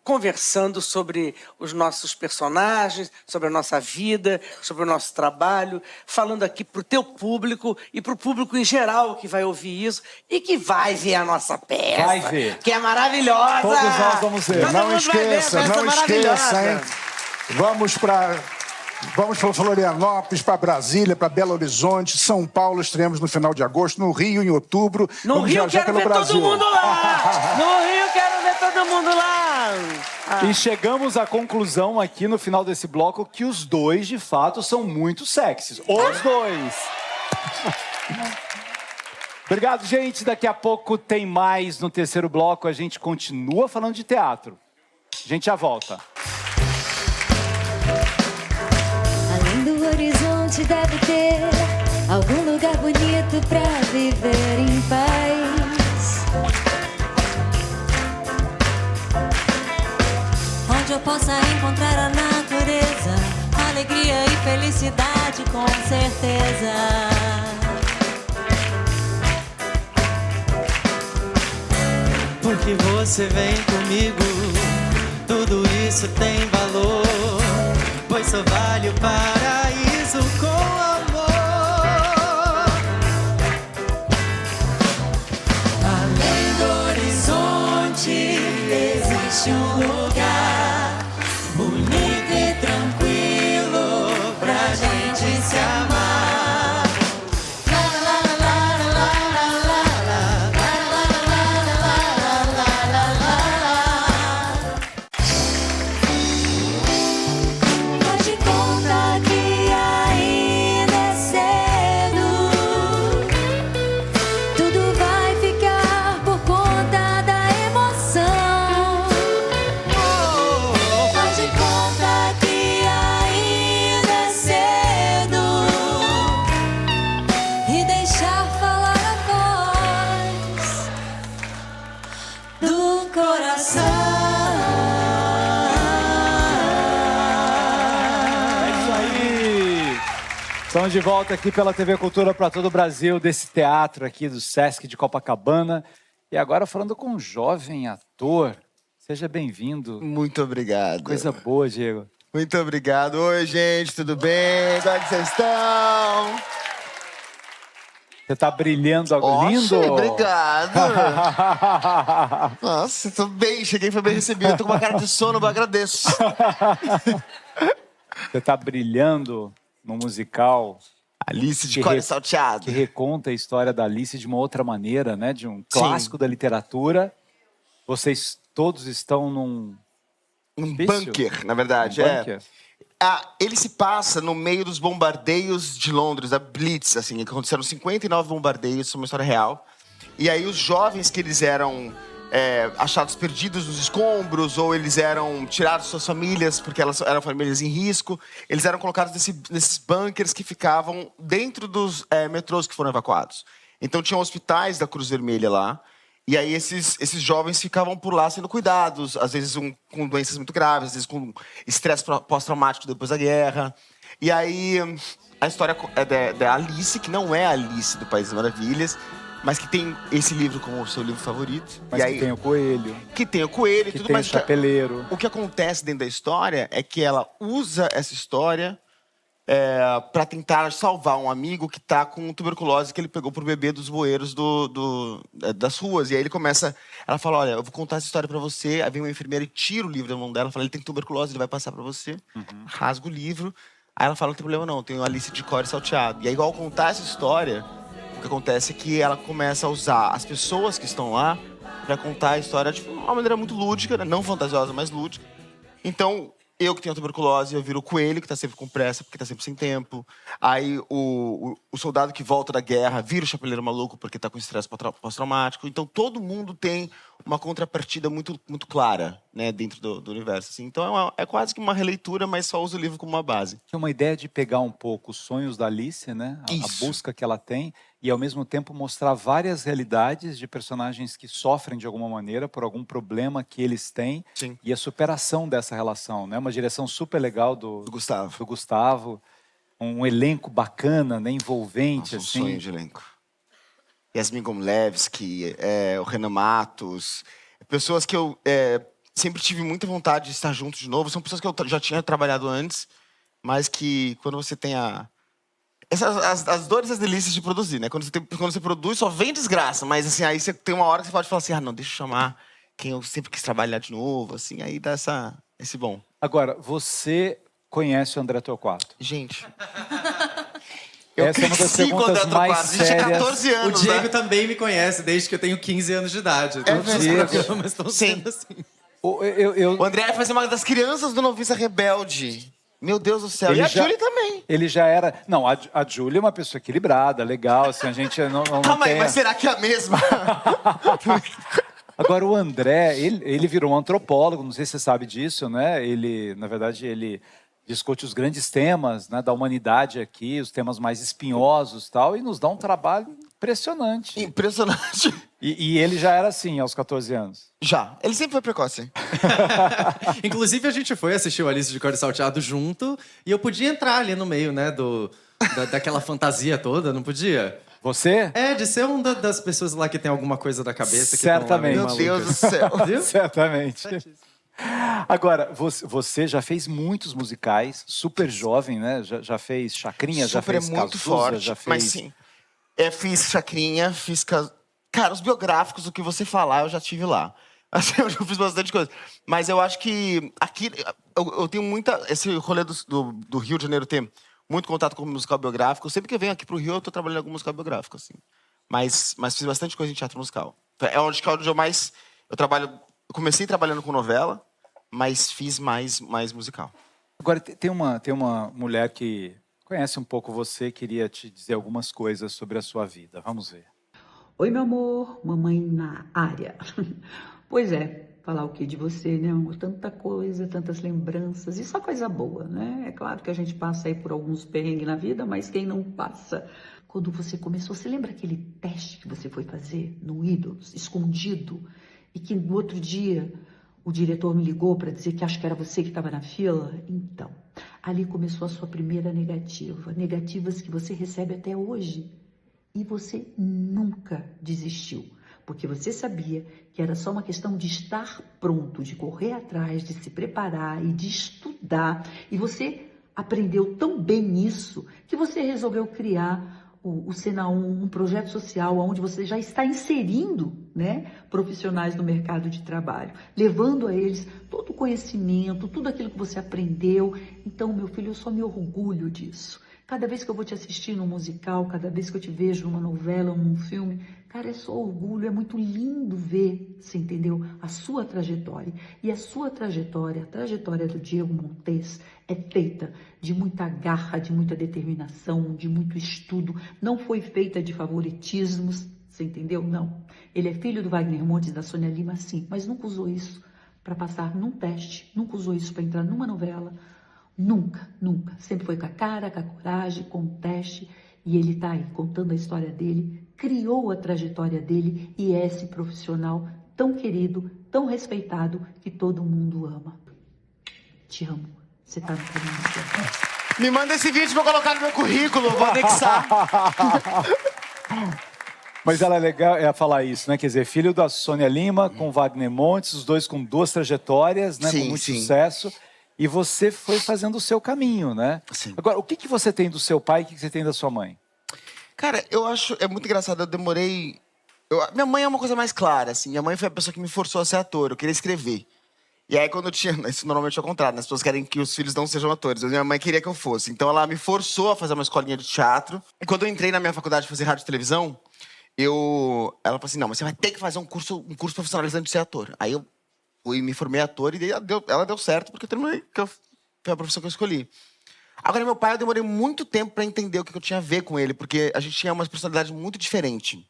S4: conversando sobre os nossos personagens, sobre a nossa vida, sobre o nosso trabalho, falando aqui para o teu público e para o público em geral que vai ouvir isso e que vai ver a nossa peça.
S1: Vai ver.
S4: Que é maravilhosa.
S1: Todos nós vamos ver.
S4: Todo
S5: Não
S4: mundo vai ver a
S5: esqueça,
S4: peça
S5: não esqueça,
S4: maravilhosa.
S5: hein? Vamos para Florianópolis, para Brasília, para Belo Horizonte, São Paulo, estreamos no final de agosto, no Rio em outubro.
S4: No
S5: Vamos
S4: Rio
S5: viajar
S4: quero
S5: pelo
S4: ver
S5: Brasil.
S4: todo mundo lá. No Rio quero ver todo mundo lá.
S1: E chegamos à conclusão aqui no final desse bloco que os dois, de fato, são muito sexys. Os dois! Obrigado, gente. Daqui a pouco tem mais no terceiro bloco. A gente continua falando de teatro. A gente já volta.
S2: Além do horizonte deve ter algum lugar bonito pra viver em paz,
S10: onde eu possa encontrar a natureza
S2: felicidade com certeza.
S3: Porque você vem comigo, tudo isso tem valor, pois só vale o paraíso com amor.
S2: Além do horizonte existe um lugar bonito e tranquilo pra gente se amar. Faz de conta que ainda é cedo. Tudo vai ficar por conta da emoção. Faz de conta que ainda é cedo e deixar falar a voz do coração.
S1: É isso aí! Estamos de volta aqui pela TV Cultura para todo o Brasil, desse teatro aqui do Sesc de Copacabana. E agora falando com um jovem ator. Seja bem-vindo.
S10: Muito obrigado.
S1: Coisa boa, Diego.
S10: Muito obrigado. Oi, gente, tudo bem? Como é que vocês estão?
S1: Você tá brilhando agora. Lindo!
S10: Obrigado. Nossa, tô bem. Cheguei, foi bem recebido. Tô com uma cara de sono, eu agradeço.
S1: Você tá brilhando no musical
S10: Alice de
S1: Que
S10: Core
S1: re-
S10: Salteado.
S1: que reconta a história da Alice de uma outra maneira, né? De um clássico da literatura. Vocês todos estão num
S10: Um
S1: hospício?
S10: bunker, na verdade.
S1: bunker?
S10: Ele se passa no meio dos bombardeios de Londres, da Blitz, assim, que aconteceram 59 bombardeios, isso é uma história real. E aí os jovens que eles eram achados perdidos nos escombros, ou eles eram tirados de suas famílias, porque elas eram famílias em risco, eles eram colocados nesses bunkers que ficavam dentro dos metrôs que foram evacuados. Então tinham hospitais da Cruz Vermelha lá, e aí esses jovens ficavam por lá sendo cuidados, às vezes com doenças muito graves, às vezes com estresse pós-traumático depois da guerra. E aí a história é da Alice, que não é a Alice do País das Maravilhas, mas que tem esse livro como o seu livro favorito.
S1: Mas
S10: e
S1: que
S10: aí,
S1: tem o coelho,
S10: que tem o coelho e
S1: que
S10: tudo
S1: tem o
S10: mais.
S1: chapeleiro.
S10: O que acontece dentro da história é que ela usa essa história para tentar salvar um amigo que está com tuberculose que ele pegou por bebê dos bueiros das ruas. E aí ela fala, olha, eu vou contar essa história para você. Aí vem uma enfermeira e tira o livro da mão dela, fala, ele tem tuberculose, ele vai passar para você. Rasga o livro. Aí ela fala, não tem problema não, tem uma Alice de Core Salteado. E aí, igual contar essa história, o que acontece é que ela começa a usar as pessoas que estão lá para contar a história de uma maneira muito lúdica, né? Não fantasiosa, mas lúdica. Então, eu que tenho tuberculose, eu viro o coelho, que tá sempre com pressa, porque tá sempre sem tempo. Aí o soldado que volta da guerra vira o chapeleiro maluco, porque tá com estresse pós-traumático. Então, todo mundo tem uma contrapartida muito, muito clara, né, dentro do universo. Assim. Então, é quase que uma releitura, mas só usa o livro como uma base.
S1: Que é uma ideia de pegar um pouco os sonhos da Alice, né? A
S10: Isso.
S1: busca que ela tem, e ao mesmo tempo mostrar várias realidades de personagens que sofrem de alguma maneira por algum problema que eles têm.
S10: Sim.
S1: E a superação dessa relação, né? Uma direção super legal do Gustavo. Um elenco bacana, né? Envolvente,
S10: Nossa,
S1: assim.
S10: um sonho de elenco. Yasmin Gomlewski, o Renan Matos. Pessoas que eu sempre tive muita vontade de estar junto de novo. São pessoas que eu já tinha trabalhado antes, mas que quando você tem as dores e as delícias de produzir, né? Quando você produz, só vem desgraça. Mas assim, aí você tem uma hora que você pode falar assim, não, deixa eu chamar quem eu sempre quis trabalhar de novo, assim, aí dá esse bom.
S1: Agora, você conhece o André Torquato?
S10: Gente...
S1: Essa é uma das perguntas mais sérias.
S10: 14 anos,
S11: O Diego
S10: né?
S11: também me conhece desde que eu tenho 15 anos de idade. Todos os
S10: verdade.
S11: programas estão sendo assim.
S10: O André vai fazer uma das crianças do Noviça Rebelde. Meu Deus do céu.
S1: Ele
S10: E a
S1: já-
S10: Julie também.
S1: Ele já era... Não, a Júlia é uma pessoa equilibrada, legal, assim, a gente não
S10: Calma aí,
S1: tem...
S10: mas será que é a mesma?
S1: Agora, o André, ele virou um antropólogo, não sei se você sabe disso, né? Ele, na verdade, ele discute os grandes temas, né, da humanidade aqui, os temas mais espinhosos e tal, e nos dá um trabalho impressionante.
S10: Impressionante.
S1: E ele já era assim aos 14 anos?
S10: Já. Ele sempre foi precoce.
S11: Inclusive, a gente foi assistir o Alice de Cor e Salteado junto e eu podia entrar ali no meio, né, daquela fantasia toda, não podia?
S1: Você?
S11: É, de ser uma das pessoas lá que tem alguma coisa da cabeça.
S1: Certamente.
S11: Que
S10: Meu Deus do céu.
S11: Viu?
S1: Certamente. Agora, você já fez muitos musicais, super jovem, né? Já fez Chacrinha, já
S10: Super
S1: fez
S10: é muito
S1: Cazuza,
S10: forte,
S1: já fez...
S10: mas sim. Fiz Chacrinha, fiz... Cara, os biográficos, o que você falar, eu já tive lá. Assim, eu já fiz bastante coisa. Mas eu acho que aqui... Eu tenho muita... Esse rolê do Rio de Janeiro ter muito contato com o musical biográfico. Sempre que eu venho aqui pro Rio, eu tô trabalhando em algum musical biográfico, assim. Mas fiz bastante coisa em teatro musical. É onde eu mais... Eu comecei trabalhando com novela, mas fiz mais musical.
S1: Agora, tem uma mulher que conhece um pouco você, queria te dizer algumas coisas sobre a sua vida. Vamos ver.
S12: Oi, meu amor, mamãe na área. Pois é, falar o que de você, né, amor? Tanta coisa, tantas lembranças, e só coisa boa, né? É claro que a gente passa aí por alguns perrengues na vida, mas quem não passa? Quando você começou, você lembra aquele teste que você foi fazer no Ídolos, escondido, e que no outro dia o diretor me ligou para dizer que acho que era você que estava na fila? Então, ali começou a sua primeira negativa, negativas que você recebe até hoje. E você nunca desistiu, porque você sabia que era só uma questão de estar pronto, de correr atrás, de se preparar e de estudar. E você aprendeu tão bem isso que você resolveu criar o Cena 1, um projeto social onde você já está inserindo, né, profissionais no mercado de trabalho, levando a eles todo o conhecimento, tudo aquilo que você aprendeu. Então, meu filho, eu só me orgulho disso. Cada vez que eu vou te assistir num musical, cada vez que eu te vejo numa novela ou num filme, cara, é só orgulho, é muito lindo ver, você entendeu? A sua trajetória. E a sua trajetória, a trajetória do Diego Montes, é feita de muita garra, de muita determinação, de muito estudo. Não foi feita de favoritismos, você entendeu? Não. Ele é filho do Wagner Montes e da Sônia Lima, sim, mas nunca usou isso para passar num teste, nunca usou isso para entrar numa novela. Nunca, nunca. Sempre foi com a cara, com a coragem, com o teste. E ele está aí contando a história dele, criou a trajetória dele e é esse profissional tão querido, tão respeitado, que todo mundo ama. Te amo. Você tá no caminho certo.
S10: Me manda esse vídeo pra eu colocar no meu currículo, vou anexar.
S1: Mas ela é legal falar isso, né? Quer dizer, filho da Sônia Lima com Wagner Montes, os dois com 2 trajetórias, né?
S10: Sim,
S1: Com muito
S10: sim.
S1: sucesso. E você foi fazendo o seu caminho, né?
S10: Sim.
S1: Agora, o que você tem do seu pai e o que você tem da sua mãe?
S10: Cara, eu acho... É muito engraçado, eu demorei... minha mãe é uma coisa mais clara, assim. Minha mãe foi a pessoa que me forçou a ser ator, eu queria escrever. E aí, quando eu tinha... Isso normalmente é o contrário, né? As pessoas querem que os filhos não sejam atores. Minha mãe queria que eu fosse. Então, ela me forçou a fazer uma escolinha de teatro. E quando eu entrei na minha faculdade de fazer rádio e televisão, ela falou assim, não, mas você vai ter que fazer um curso profissionalizante de ser ator. Aí eu fui, me formei ator e ela deu certo, porque eu terminei, foi a profissão que eu escolhi. Agora, meu pai, eu demorei muito tempo pra entender o que eu tinha a ver com ele, porque a gente tinha uma personalidade muito diferente.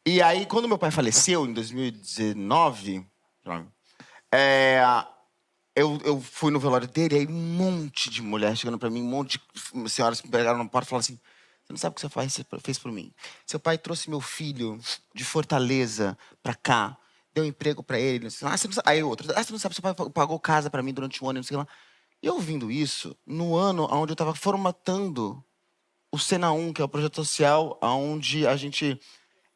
S10: E aí, quando meu pai faleceu, em 2019, eu fui no velório dele, e aí um monte de mulher chegando pra mim, um monte de senhoras me pegaram na porta e falaram assim, você não sabe o que você fez por mim. Seu pai trouxe meu filho de Fortaleza pra cá, deu emprego pra ele. Você não sabe. Aí outro, você não sabe, seu pai pagou casa pra mim durante um ano, não sei lá. E eu ouvindo isso, no ano onde eu tava formatando o Cena 1, que é o projeto social, onde a gente,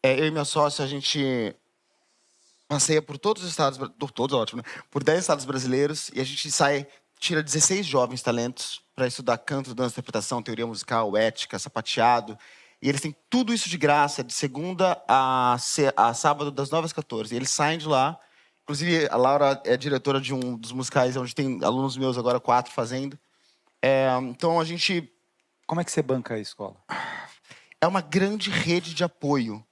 S10: eu e minha sócia, a gente passeia por todos os estados, todos ótimo, né? Por 10 estados brasileiros, e a gente tira 16 jovens talentos para estudar canto, dança, interpretação, teoria musical, ética, sapateado. E eles têm tudo isso de graça, de segunda a sábado, das 9 às 14. E eles saem de lá. Inclusive, a Laura é diretora de um dos musicais, onde tem alunos meus agora, 4 fazendo. Então, a gente...
S1: Como é que você banca a escola?
S10: É uma grande rede de apoio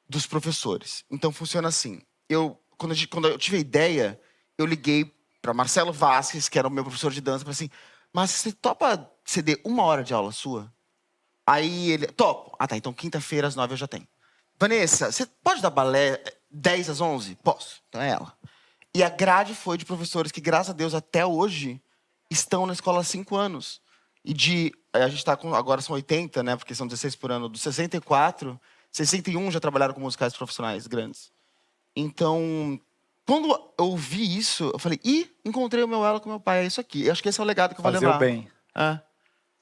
S10: dos professores. Então, funciona assim. Quando eu tive a ideia, eu liguei para Marcelo Vasques, que era o meu professor de dança, e falei assim, mas você topa ceder 1 hora de aula sua? Aí ele, topo. Ah, tá, então quinta-feira às 9 eu já tenho. Vanessa, você pode dar balé 10 às 11? Posso. Então é ela. E a grade foi de professores que, graças a Deus, até hoje, estão na escola há 5 anos. E a gente está com, agora são 80, né, porque são 16 por ano, dos 64, 61 já trabalharam com musicais profissionais grandes. Então, quando eu ouvi isso, eu falei, encontrei o meu elo com meu pai, é isso aqui. Eu acho que esse é o legado que eu vou
S1: Fazer
S10: levar.
S1: o bem.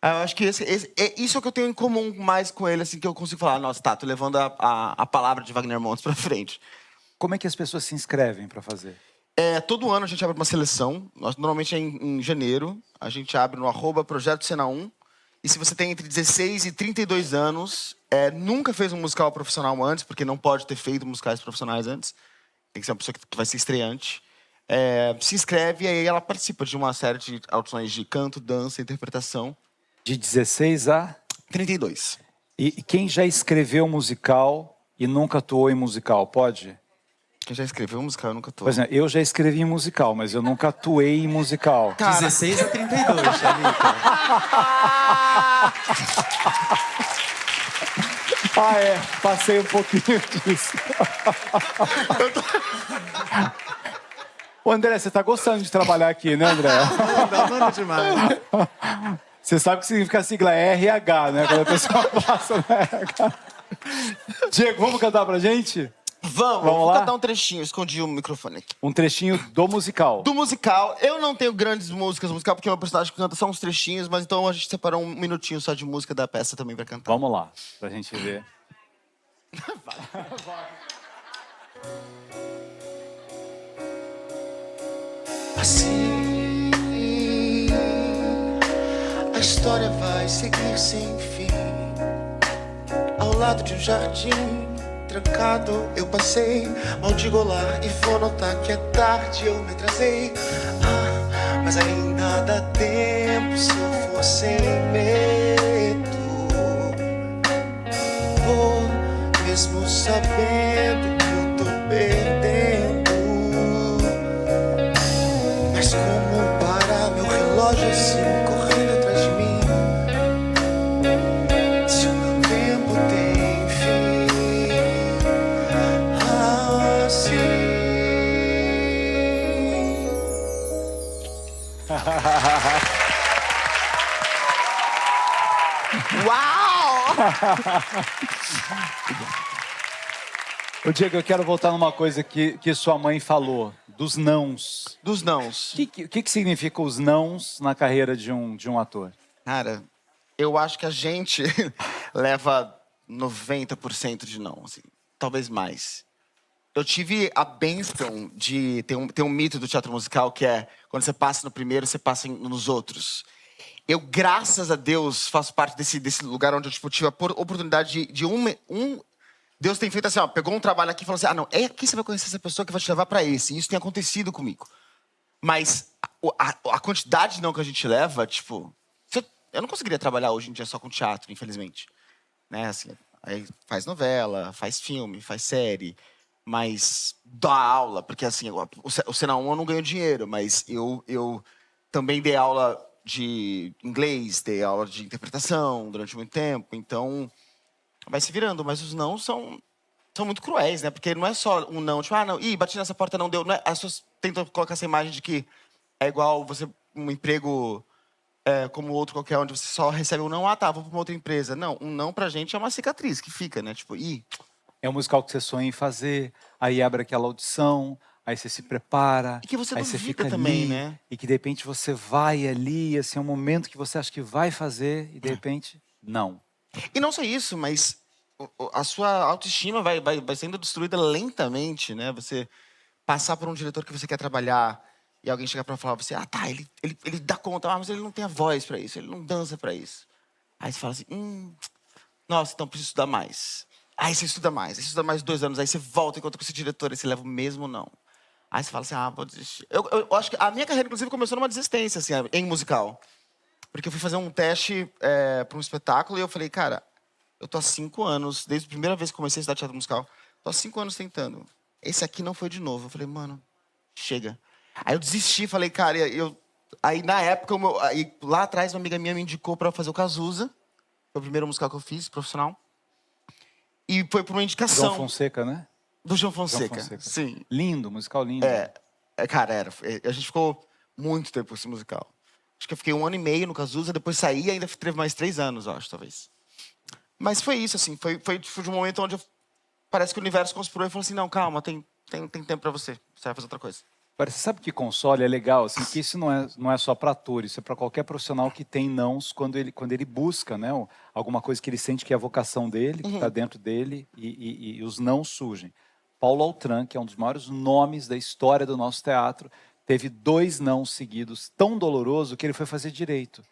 S10: Eu acho que isso é o que eu tenho em comum mais com ele, assim, que eu consigo falar, nossa, tá, tô levando a palavra de Wagner Montes pra frente.
S1: Como é que as pessoas se inscrevem para fazer?
S10: Todo ano a gente abre uma seleção, normalmente é em janeiro, a gente abre no @Projeto Cena 1, e se você tem entre 16 e 32 anos, nunca fez um musical profissional antes, porque não pode ter feito musicais profissionais antes, tem que ser uma pessoa que vai ser estreante, se inscreve e aí ela participa de uma série de audições de canto, dança, interpretação.
S1: De 16 a
S10: 32.
S1: E quem já escreveu musical e nunca atuou em musical, pode?
S10: Quem já escreveu musical, eu nunca atuou.
S1: Por exemplo, eu já escrevi em musical, mas eu nunca atuei em musical.
S11: 16 a 32, Xalica.
S1: Passei um pouquinho disso. Ô, André, você tá gostando de trabalhar aqui, né, André?
S11: Manda demais.
S1: Você sabe o que significa a sigla RH, né? Quando a pessoa passa, né? Diego, vamos cantar pra gente?
S10: Vamos
S1: Vamos
S10: lá?
S1: lá?
S10: Cantar um trechinho, escondi o microfone aqui.
S1: Um trechinho do musical.
S10: Do musical, eu não tenho grandes músicas musical, porque meu personagem canta só uns trechinhos, mas então a gente separou um minutinho só de música da peça também pra cantar.
S1: Vamos lá, pra gente ver.
S3: Assim, a história vai seguir sem fim. Ao lado de um jardim trancado eu passei. Mal digo olá e vou notar que é tarde, eu me atrasei. Mas ainda dá tempo se eu for sem medo. Vou mesmo sabendo que eu tô perdendo. Mas como parar meu relógio assim, correndo atrás de mim? Se o meu tempo tem fim, assim.
S10: Uau!
S1: Ô, Diego, eu quero voltar numa coisa que sua mãe falou, dos nãos.
S10: Dos nãos.
S1: O que significa os nãos na carreira de um ator?
S10: Cara, eu acho que a gente leva 90% de não, assim, talvez mais. Eu tive a bênção de ter um mito do teatro musical que é quando você passa no primeiro, você passa nos outros. Eu, graças a Deus, faço parte desse lugar onde eu tive a oportunidade de Deus tem feito assim, ó, pegou um trabalho aqui e falou assim, não, é aqui você vai conhecer essa pessoa que vai te levar pra esse. E isso tem acontecido comigo. Mas a quantidade de não que a gente leva, tipo... Eu não conseguiria trabalhar hoje em dia só com teatro, infelizmente. Né, assim, aí faz novela, faz filme, faz série, mas dá aula, porque assim, o Cena 1 eu não ganho dinheiro, mas eu também dei aula de inglês, dei aula de interpretação durante muito tempo, então vai se virando, mas os não são muito cruéis, né? Porque não é só um não, tipo, não, bati nessa porta, não deu. Não é, as pessoas tentam colocar essa imagem de que é igual você, um emprego como outro qualquer, onde você só recebe um não, vou pra uma outra empresa. Não, um não pra gente é uma cicatriz que fica, né? Tipo,
S1: É um musical que você sonha em fazer, aí abre aquela audição, aí você se prepara,
S10: e que você
S1: aí você
S10: duvida
S1: fica
S10: também,
S1: ali,
S10: né?
S1: e que de repente você vai ali, assim, é um momento que você acha que vai fazer, e de repente, não.
S10: E não só isso, mas a sua autoestima vai sendo destruída lentamente, né? Você passar por um diretor que você quer trabalhar e alguém chegar pra falar pra você, tá, ele dá conta, mas ele não tem a voz pra isso, ele não dança pra isso. Aí você fala assim, nossa, então preciso estudar mais. Aí você estuda mais 2 anos, aí você volta e encontra com esse diretor, e você leva o mesmo não. Aí você fala assim, vou desistir. Eu acho que a minha carreira, inclusive, começou numa desistência, assim, em musical. Porque eu fui fazer um teste para um espetáculo e eu falei, cara, eu tô há 5 anos, desde a primeira vez que comecei a estudar teatro musical, tô há 5 anos tentando. Esse aqui não foi de novo. Eu falei, mano, chega. Aí eu desisti, falei, cara, aí na época, lá atrás, uma amiga minha me indicou para fazer o Cazuza, foi o primeiro musical que eu fiz, profissional. E foi por uma indicação.
S1: João Fonseca, né?
S10: Do João Fonseca. Sim.
S1: Lindo, musical lindo.
S10: Cara, a gente ficou muito tempo com esse musical. Acho que eu fiquei 1 ano e meio no Cazuza, depois saí e ainda teve mais 3 anos, eu acho, talvez. Mas foi isso, assim. Foi de um momento onde parece que o universo conspirou e falou assim, não, calma, tem tempo pra você. Você vai fazer outra coisa.
S1: Agora, você sabe que console é legal, assim, que isso não é só para ator, isso é para qualquer profissional que tem nãos quando ele busca, né, alguma coisa que ele sente que é a vocação dele, que está dentro dele, e os nãos surgem. Paulo Altran, que é um dos maiores nomes da história do nosso teatro, teve 2 nãos seguidos, tão doloroso que ele foi fazer direito.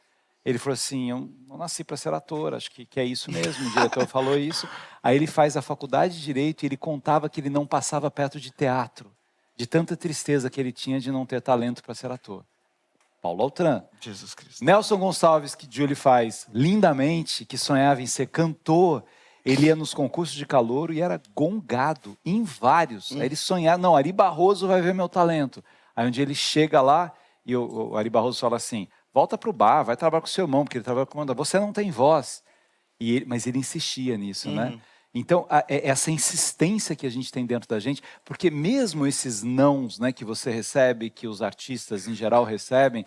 S1: Ele falou assim, eu não nasci para ser ator, acho que é isso mesmo, o diretor falou isso. Aí ele faz a faculdade de Direito e ele contava que ele não passava perto de teatro, de tanta tristeza que ele tinha de não ter talento para ser ator. Paulo Altran.
S10: Jesus Cristo.
S1: Nelson Gonçalves, que Julie faz lindamente, que sonhava em ser cantor, ele ia nos concursos de calouro e era gongado em vários. Aí ele sonhava, não, Ari Barroso vai ver meu talento. Aí um dia ele chega lá e o Ari Barroso fala assim, volta pro bar, vai trabalhar com o seu irmão, porque ele trabalha com o mandante. Você não tem voz. Mas ele insistia nisso, né? Então, essa insistência que a gente tem dentro da gente, porque mesmo esses nãos, né, que você recebe, que os artistas em geral recebem,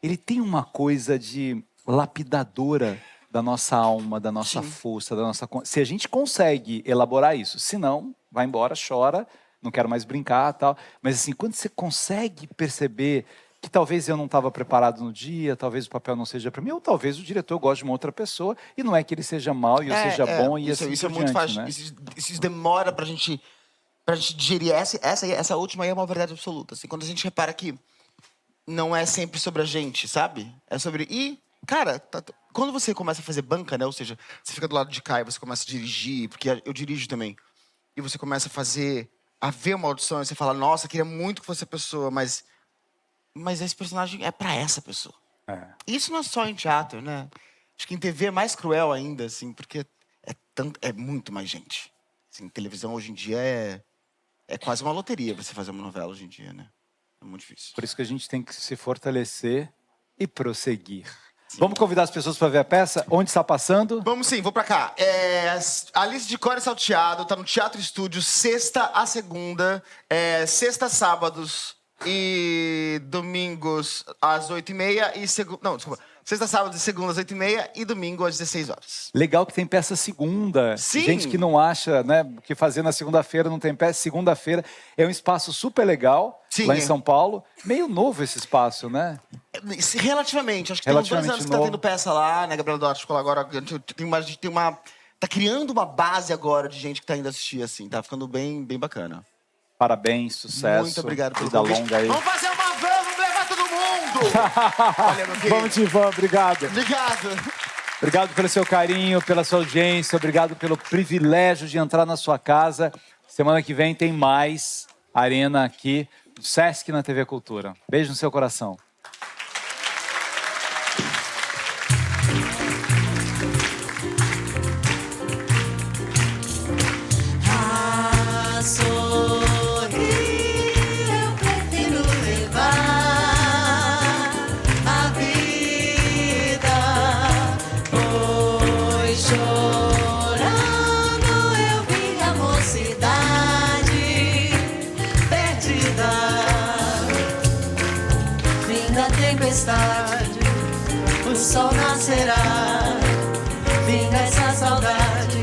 S1: ele tem uma coisa de lapidadora da nossa alma, da nossa força, da nossa... Se a gente consegue elaborar isso, se não, vai embora, chora, não quero mais brincar, tal. Mas assim, quando você consegue perceber que talvez eu não estava preparado no dia, talvez o papel não seja para mim, ou talvez o diretor goste de uma outra pessoa, e não é que ele seja mau e eu seja bom, e
S10: isso,
S1: assim
S10: isso é
S1: por
S10: muito
S1: diante,
S10: fácil.
S1: né?
S10: Isso demora pra gente digerir. Essa última aí é uma verdade absoluta. Assim, quando a gente repara que não é sempre sobre a gente, sabe? É sobre... E, cara, quando você começa a fazer banca, né? Ou seja, você fica do lado de cá e você começa a dirigir, porque eu dirijo também, e você começa a ver uma audição e você fala, nossa, queria muito que fosse a pessoa, mas esse personagem é pra essa pessoa. Isso não é só em teatro, né? Acho que em TV é mais cruel ainda, assim, porque é muito mais gente. Assim, televisão hoje em dia é quase uma loteria você fazer uma novela hoje em dia, né? É muito difícil.
S1: Por isso que a gente tem que se fortalecer e prosseguir. Sim. Vamos convidar as pessoas para ver a peça? Onde está passando?
S10: Vamos sim, vou pra cá. Alice de Cor e Salteado, tá no Teatro Estúdio, sexta a segunda, sexta, sábados e domingos às 8h30 e não, desculpa. Sexta, sábado e segunda às 8h30 e domingo às 16 horas.
S1: Legal que tem peça segunda.
S10: Sim.
S1: Gente que não acha, né, que fazer na segunda-feira não tem peça. Segunda-feira é um espaço super legal,
S10: sim,
S1: lá em São Paulo. Meio novo esse espaço, né?
S10: Relativamente. Acho que tem uns 2 anos que tá tendo peça lá, né? Gabriela Duarte ficou lá agora. Tá criando uma base agora de gente que tá indo assistir, assim. Tá ficando bem bacana.
S1: Parabéns, sucesso.
S10: Muito obrigado pelo
S1: vida
S10: convite.
S1: longa aí.
S10: Vamos fazer uma van, vamos levar todo mundo! Olha, meu querido.
S1: Vamos, Tivan, obrigado.
S10: Obrigado.
S1: Obrigado pelo seu carinho, pela sua audiência. Obrigado pelo privilégio de entrar na sua casa. Semana que vem tem mais Arena aqui, no Sesc na TV Cultura. Beijo no seu coração.
S3: O sol nascerá, vinga essa saudade.